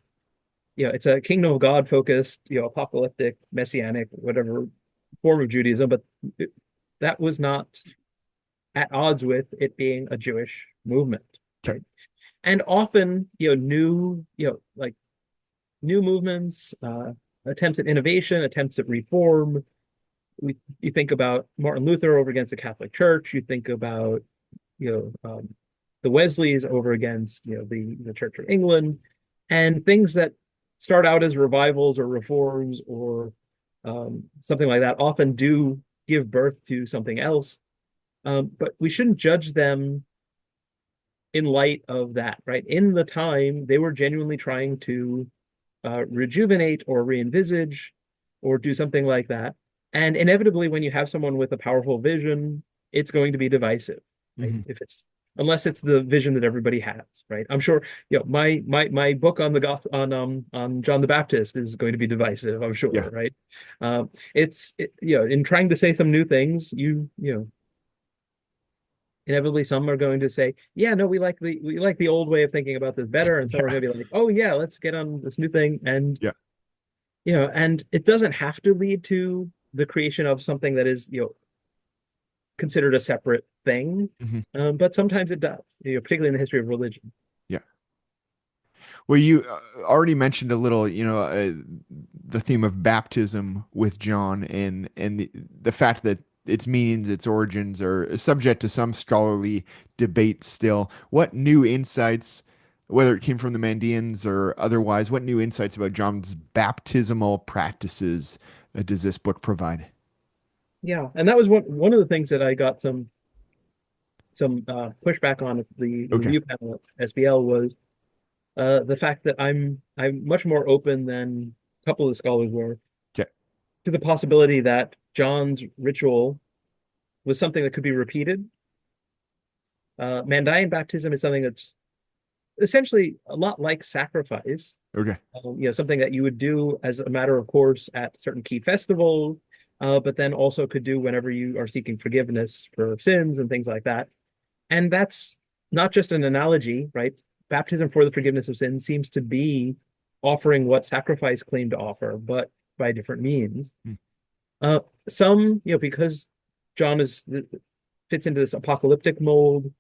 it's a kingdom of God focused, apocalyptic, messianic, whatever form of Judaism, but that was not at odds with it being a Jewish movement, Okay. right? And often, like new movements, attempts at innovation, attempts at reform. You think about Martin Luther over against the Catholic Church. You think about, the Wesleys over against, the Church of England, and things that start out as revivals or reforms or something like that often do give birth to something else. But we shouldn't judge them in light of that, right? In the time, they were genuinely trying to rejuvenate or re-envisage or do something like that. And inevitably, when you have someone with a powerful vision, it's going to be divisive, right? Hmm. If it's unless it's the vision that everybody has, right? I'm sure, my book on on John the Baptist is going to be divisive, I'm Yeah. sure, right? In trying to say some new things, inevitably some are going to say, yeah, no, we like the old way of thinking about this better, and some are Yeah. going to be like, oh yeah, let's get on this new thing. And Yeah. and it doesn't have to lead to the creation of something that is considered a separate thing, Hmm. but sometimes it does, particularly in the history of religion. Yeah. Well, you already mentioned a little, the theme of baptism with John and the fact that its meanings, its origins are subject to some scholarly debate still. What new insights, whether it came from the Mandaeans or otherwise, what new insights about John's baptismal practices does this book provide? Yeah, and that was one of the things that I got some pushback on at the Okay. review panel at SBL was the fact that I'm much more open than a couple of the scholars were Okay. to the possibility that John's ritual was something that could be repeated. Mandaean baptism is something that's essentially a lot like sacrifice. Okay. Something that you would do as a matter of course at certain key festivals, but then also could do whenever you are seeking forgiveness for sins and things like that. And that's not just an analogy, right? Baptism for the forgiveness of sins seems to be offering what sacrifice claimed to offer, but by different means. Hmm. Some, because John fits into this apocalyptic mold,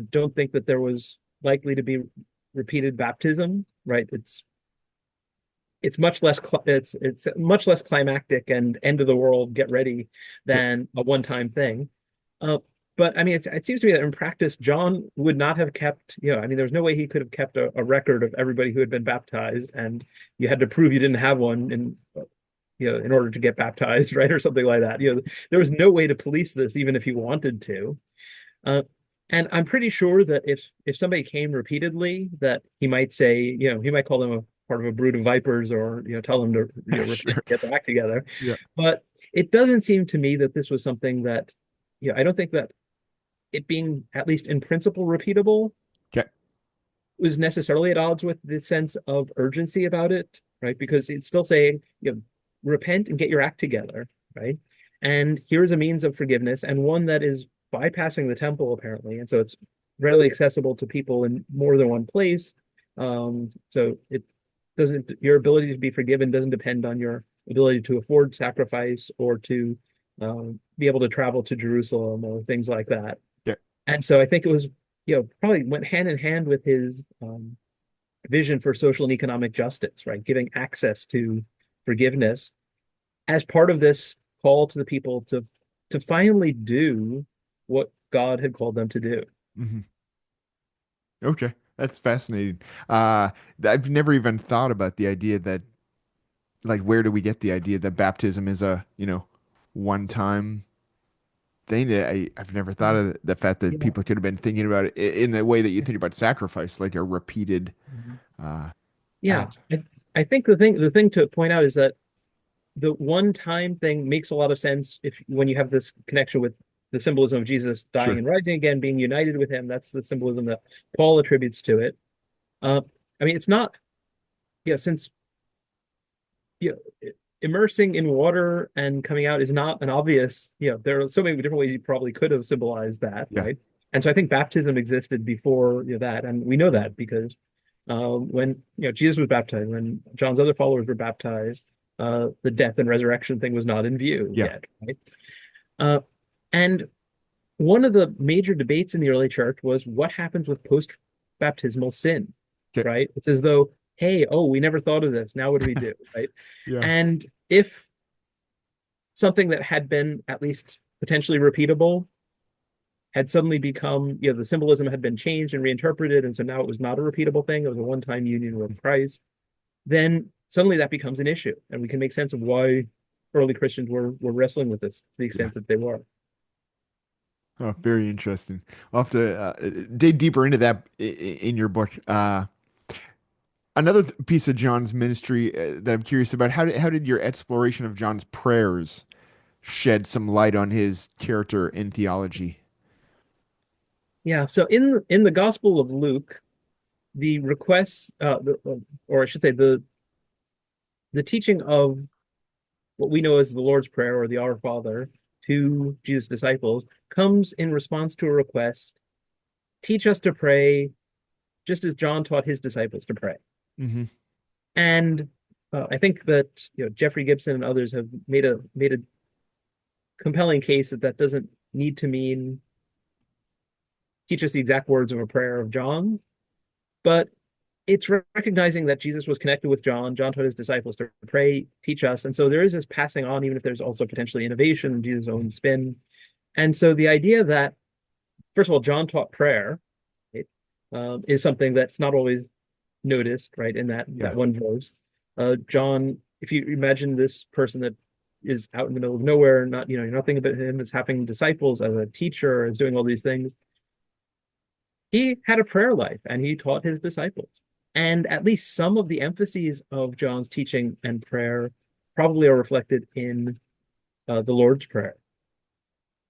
don't think that there was likely to be repeated baptism, right? It's much less it's much less climactic and end of the world, get ready Okay. than a one-time thing. Uh, but I mean, it seems to me that in practice, John would not have kept, I mean, there's no way he could have kept a record of everybody who had been baptized, and you had to prove you didn't have one in order to get baptized, right, or something like that. There was no way to police this, even if he wanted to. Uh, and I'm pretty sure that if somebody came repeatedly, that he might say, he might call them a part of a brood of vipers, or tell them to repent, Sure. get their act together. Yeah. But it doesn't seem to me that this was something that, I don't think that it being at least in principle repeatable Okay. was necessarily at odds with the sense of urgency about it, right? Because it's still saying, repent and get your act together, right? And here's a means of forgiveness, and one that is bypassing the temple, apparently. And so it's readily accessible to people in more than one place. So it doesn't, your ability to be forgiven doesn't depend on your ability to afford sacrifice or to be able to travel to Jerusalem or things like that. Okay. And so I think it was, probably went hand in hand with his vision for social and economic justice, right? Giving access to forgiveness as part of this call to the people to finally do what God had called them to do. Hmm. Okay. That's fascinating. I've never even thought about the idea that, like, where do we get the idea that baptism is a, one time thing? I've never thought of the fact that Yeah. people could have been thinking about it in the way that you think about sacrifice, like a repeated Mhm. uh Yeah. act. I think the thing to point out is that the one-time thing makes a lot of sense if when you have this connection with the symbolism of Jesus dying Sure. and rising again, being united with him. That's the symbolism that Paul attributes to it. Uh, I mean, it's not, yeah, since you know, immersing in water and coming out is not an obvious, there are so many different ways you probably could have symbolized that, Yeah. right? And so I think baptism existed before that, and we know that because when Jesus was baptized, when John's other followers were baptized, the death and resurrection thing was not in view Yeah. yet, right? Uh, and one of the major debates in the early church was what happens with post-baptismal sin, Okay. right? It's as though, hey, oh, we never thought of this. Now what do we do, right? Yeah. And if something that had been at least potentially repeatable had suddenly become, the symbolism had been changed and reinterpreted, and so now it was not a repeatable thing, it was a one-time union with Christ, then suddenly that becomes an issue. And we can make sense of why early Christians were wrestling with this to the Yeah. extent that they were. Oh, very interesting. I'll have to dig deeper into that in your book. Another piece of John's ministry that I'm curious about, how did your exploration of John's prayers shed some light on his character and theology? Yeah, so in the Gospel of Luke, the requests, or I should say, the teaching of what we know as the Lord's Prayer or the Our Father to Jesus' disciples comes in response to a request: teach us to pray, just as John taught his disciples to pray. Hmm. And I think that Jeffrey Gibson and others have made a compelling case that that doesn't need to mean teach us the exact words of a prayer of John, but it's recognizing that Jesus was connected with John. John taught his disciples to pray, teach us. And so there is this passing on, even if there's also potentially innovation, Jesus' own spin. And so the idea that, first of all, John taught prayer, right, is something that's not always noticed, right, in Yeah. that one verse. John, if you imagine this person that is out in the middle of nowhere, not, you're not thinking about him as having disciples, as a teacher, as doing all these things. He had a prayer life and he taught his disciples. And at least some of the emphases of John's teaching and prayer probably are reflected in the Lord's Prayer.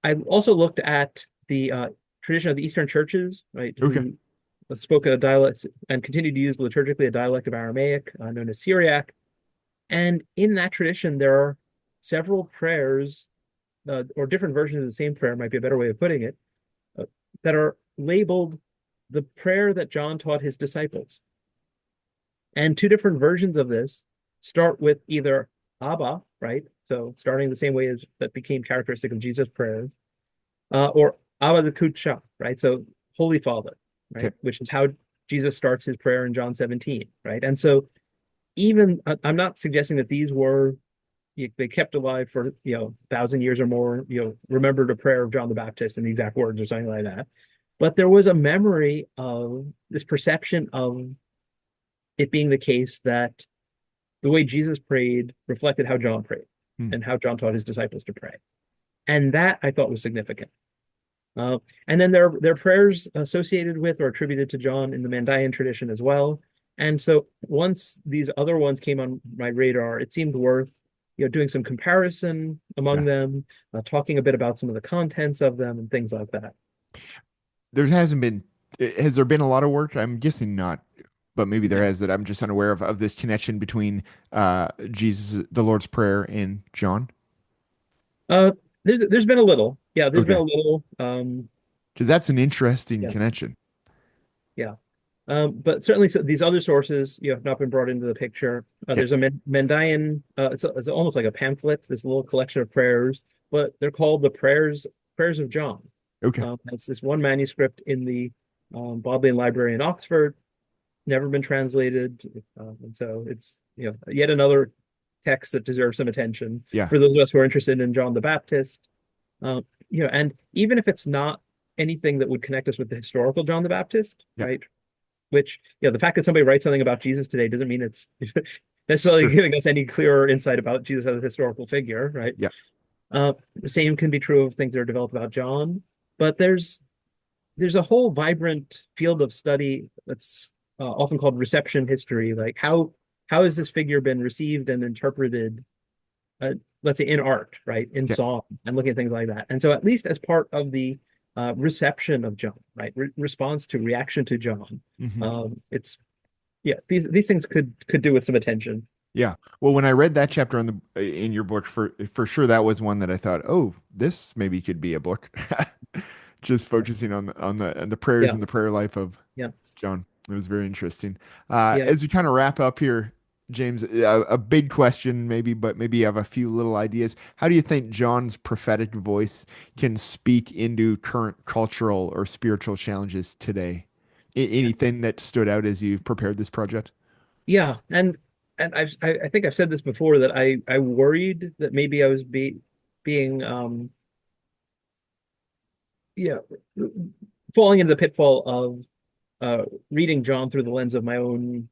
I also looked at the tradition of the Eastern churches, right, Okay. who spoke a dialect and continued to use liturgically a dialect of Aramaic known as Syriac. And in that tradition, there are several prayers, or different versions of the same prayer, might be a better way of putting it, that are labeled the prayer that John taught his disciples. And two different versions of this start with either Abba, right? So starting the same way as that became characteristic of Jesus' prayers, or Abba the Kutsha, right? So Holy Father, right? Okay. Which is how Jesus starts his prayer in John 17, right? And so even I'm not suggesting that these were they kept alive for 1,000 years or more, remembered a prayer of John the Baptist in the exact words or something like that. But there was a memory of this perception of it being the case that the way Jesus prayed reflected how John prayed Hmm. and how John taught his disciples to pray. And that I thought was significant. And then there are prayers associated with or attributed to John in the Mandaean tradition as well. And so once these other ones came on my radar, it seemed worth doing some comparison Yeah. among them, talking a bit about some of the contents of them and things like that. There hasn't been, has there been a lot of work? I'm guessing not, but maybe there Yeah. has, that I'm just unaware of this connection between Jesus, the Lord's Prayer, and John. Uh, there's been a little, yeah, there's been Okay. a little, Because that's an interesting yeah, connection. yeah. But certainly these other sources, have not been brought into the picture. Okay. There's a Mandaean, it's almost like a pamphlet, this little collection of prayers, but they're called the prayers of John. Okay. It's this one manuscript in the Bodleian Library in Oxford, never been translated, and so it's yet another text that deserves some attention Yeah. for those of us who are interested in John the Baptist. And even if it's not anything that would connect us with the historical John the Baptist, Yeah. right? Which, the fact that somebody writes something about Jesus today doesn't mean it's necessarily Sure. giving us any clearer insight about Jesus as a historical figure, right? Yeah. The same can be true of things that are developed about John, but there's a whole vibrant field of study that's often called reception history. Like how has this figure been received and interpreted let's say in art, right, in Okay. song, and looking at things like that. And so at least as part of the reception of John, right, response to reaction to John, Hmm. it's yeah, these things could do with some attention. Yeah. Well, when I read that chapter on the in your book, for sure that was one that I thought, oh, this maybe could be a book. Just focusing on the prayers Yeah, and the prayer life of yeah, John. It was very interesting. yeah, As we kind of wrap up here, James, a big question maybe, but maybe you have a few little ideas. How do you think John's prophetic voice can speak into current cultural or spiritual challenges today? yeah. Anything that stood out as you prepared this project? Yeah, and I think I've said this before that I worried that maybe I was being yeah, falling into the pitfall of reading John through the lens of my own,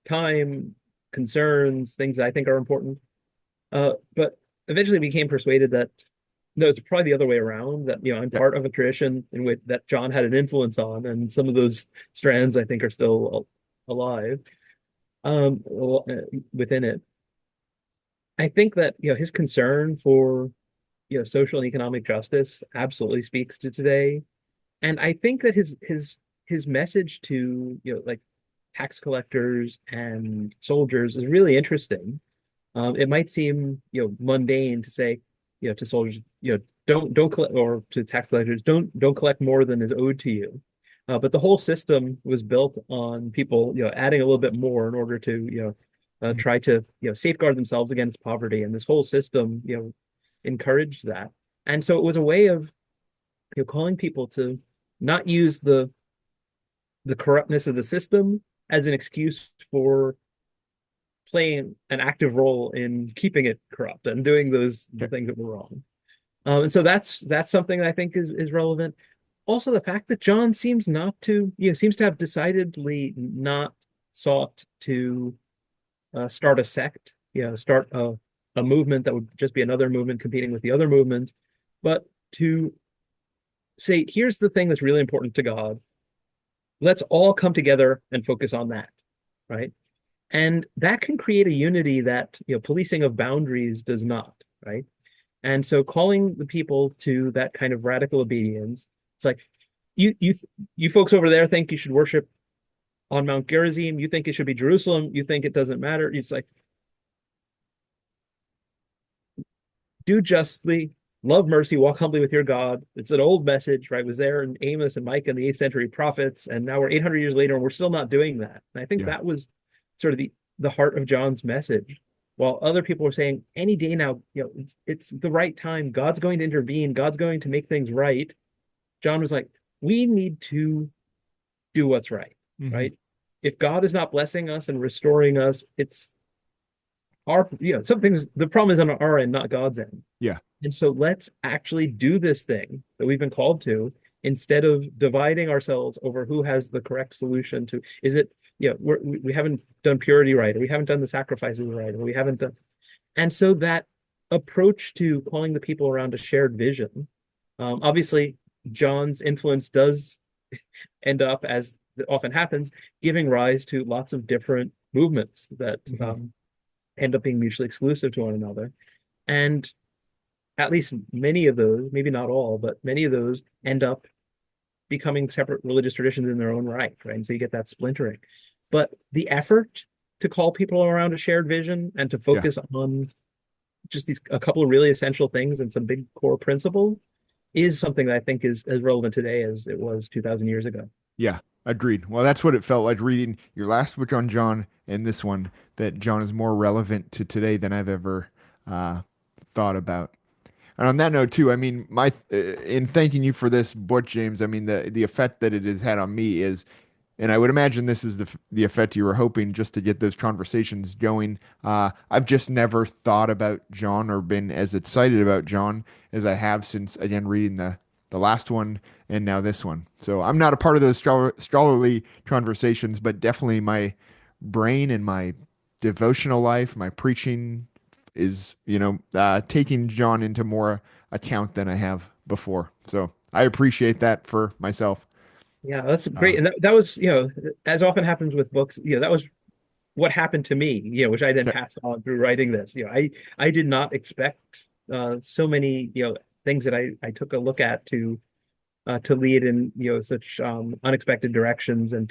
time, concerns, things that I think are important. But eventually became persuaded that no, it's probably the other way around, that I'm Yeah. part of a tradition in which that John had an influence on, and some of those strands I think are still alive within it. I think that his concern for social and economic justice absolutely speaks to today. And I think that his message to like tax collectors and soldiers is really interesting. It might seem mundane to say to soldiers don't collect, or to tax collectors don't collect more than is owed to you. But the whole system was built on people adding a little bit more in order to try to safeguard themselves against poverty, and this whole system encouraged that. And so it was a way of calling people to not use the corruptness of the system as an excuse for playing an active role in keeping it corrupt and doing those the Okay. things that were wrong. And so that's something that I think is relevant. Also, the fact that John seems not to, seems to have decidedly not sought to start a sect, start a movement that would just be another movement competing with the other movements, but to say, here's the thing that's really important to God. Let's all come together and focus on that, right? And that can create a unity that policing of boundaries does not, right? And so calling the people to that kind of radical obedience, it's like you folks over there think you should worship on Mount Gerizim, you think it should be Jerusalem, you think it doesn't matter. It's like, do justly, love mercy, walk humbly with your God. It's an old message, right? It was there in Amos and Micah and the 8th century prophets, and now we're 800 years later and we're still not doing that. And I think Yeah. that was sort of the heart of John's message. While other people were saying, any day now, it's the right time. God's going to intervene. God's going to make things right. John was like, we need to do what's right, Hmm. right? If God is not blessing us and restoring us, it's our, something's the problem is on our end, not God's end. Yeah. And so let's actually do this thing that we've been called to, instead of dividing ourselves over who has the correct solution to, is it, we haven't done purity right, or we haven't done the sacrifices right, or we haven't done. And so that approach to calling the people around a shared vision, obviously, John's influence does end up, as often happens, giving rise to lots of different movements that Hmm. end up being mutually exclusive to one another. And at least many of those, maybe not all, but many of those end up becoming separate religious traditions in their own right, right? And so you get that splintering. But the effort to call people around a shared vision and to Yeah. focus on just these a couple of really essential things and some big core principles is something that I think is as relevant today as it was 2,000 years ago. Yeah. Agreed. Well, that's what it felt like reading your last book on John and this one, that John is more relevant to today than I've ever uh, thought about. And on that note, too, I mean, in thanking you for this book, James, I mean, the effect that it has had on me is, and I would imagine this is the effect you were hoping, just to get those conversations going. I've just never thought about John or been as excited about John as I have since, again, reading the last one and now this one. So I'm not a part of those scholarly conversations, but definitely my brain and my devotional life, my preaching is, taking John into more account than I have before. So I appreciate that for myself. Yeah, that's Uh, great. And that was, as often happens with books, that was what happened to me, which I then Okay. passed on through writing this. I did not expect so many, things that I took a look at to lead in, such unexpected directions, and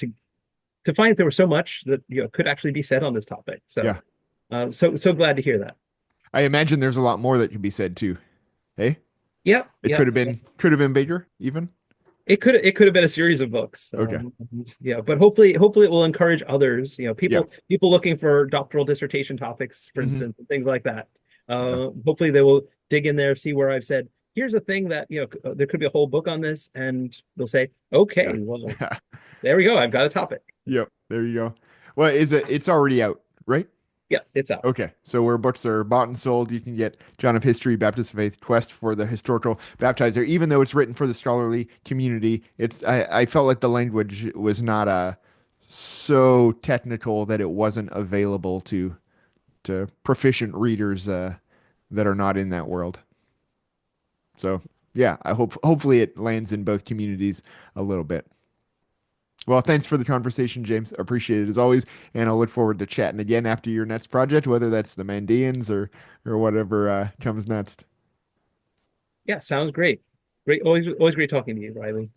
to find that there was so much that could actually be said on this topic. So Yeah. so glad to hear that. I imagine there's a lot more that can be said too. Hey, Yeah, it yeah. could have been bigger even. It could have been a series of books. Okay. Yeah, but hopefully it will encourage others, Yeah. people looking for doctoral dissertation topics, for Hmm. instance, and things like that. Yeah. Hopefully they will dig in there, see where I've said, here's a thing that, there could be a whole book on this, and they'll say, Yeah. okay, well, there we go. I've got a topic. Yep. There you go. Well, it's already out, right? Yeah, it's out. Okay, so where books are bought and sold, you can get John of History, Baptist Faith, Quest for the Historical Baptizer. Even though it's written for the scholarly community, I felt like the language was not so technical that it wasn't available to proficient readers that are not in that world. So yeah, hopefully it lands in both communities a little bit. Well, thanks for the conversation, James. Appreciate it as always, and I'll look forward to chatting again after your next project, whether that's the Mandaeans or whatever comes next. Yeah, sounds great. Great. Always great talking to you, Ryley.